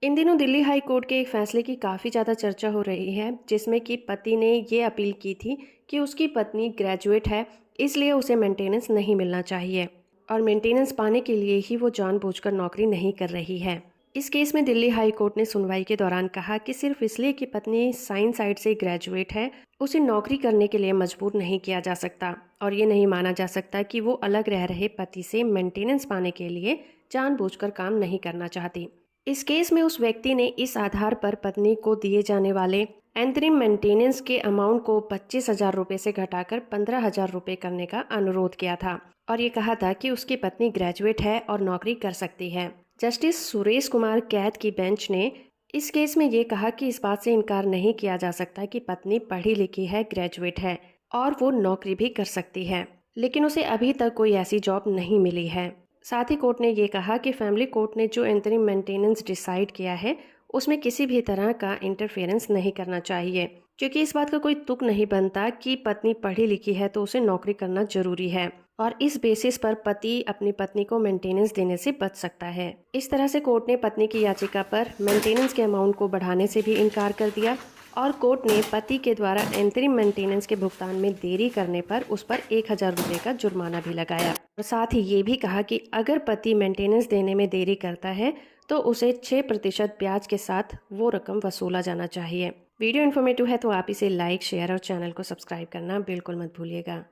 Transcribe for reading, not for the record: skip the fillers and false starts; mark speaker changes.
Speaker 1: इन दिनों Delhi high court के एक फैसले की काफ़ी ज़्यादा चर्चा हो रही है, जिसमें कि पति ने ये अपील की थी कि उसकी पत्नी ग्रेजुएट है, इसलिए उसे मेंटेनेंस नहीं मिलना चाहिए और मेंटेनेंस पाने के लिए ही वो जानबूझकर नौकरी नहीं कर रही है। इस केस में दिल्ली हाई कोर्ट ने सुनवाई के दौरान कहा कि सिर्फ इसलिए कि पत्नी साइंस साइड से ग्रेजुएट है, उसे नौकरी करने के लिए मजबूर नहीं किया जा सकता और ये नहीं माना जा सकता कि वो अलग रह रहे पति से मेंटेनेंस पाने के लिए जानबूझकर काम नहीं करना चाहती। इस केस में उस व्यक्ति ने इस आधार पर पत्नी को दिए जाने वाले एंतरिम मेंटेनेंस के अमाउंट को 25,000 रुपए से घटाकर 15,000 रुपए करने का अनुरोध किया था और ये कहा था कि उसकी पत्नी ग्रेजुएट है और नौकरी कर सकती है। जस्टिस सुरेश कुमार कैद की बेंच ने इस केस में ये कहा कि इस बात से इनकार नहीं किया जा सकता कि पत्नी पढ़ी लिखी है, ग्रेजुएट है और वो नौकरी भी कर सकती है, लेकिन उसे अभी तक कोई ऐसी जॉब नहीं मिली है। साथ ही कोर्ट ने ये कहा कि फैमिली कोर्ट ने जो इंटरिम मेंटेनेंस डिसाइड किया है उसमें किसी भी तरह का इंटरफेरेंस नहीं करना चाहिए, क्योंकि इस बात का कोई तुक नहीं बनता कि पत्नी पढ़ी लिखी है तो उसे नौकरी करना जरूरी है और इस बेसिस पर पति अपनी पत्नी को मेंटेनेंस देने से बच सकता है। इस तरह से कोर्ट ने पत्नी की याचिका पर मेंटेनेंस के अमाउंट को बढ़ाने से भी इनकार कर दिया और कोर्ट ने पति के द्वारा एंतरिम मेंटेनेंस के भुगतान में देरी करने पर उस पर 1,000 रुपये का जुर्माना भी लगाया और साथ ही ये भी कहा कि अगर पति मेंटेनेंस देने में देरी करता है तो उसे 6% ब्याज के साथ वो रकम वसूला जाना चाहिए। वीडियो इन्फॉर्मेटिव है तो आप इसे लाइक, शेयर और चैनल को सब्सक्राइब करना बिल्कुल मत भूलिएगा।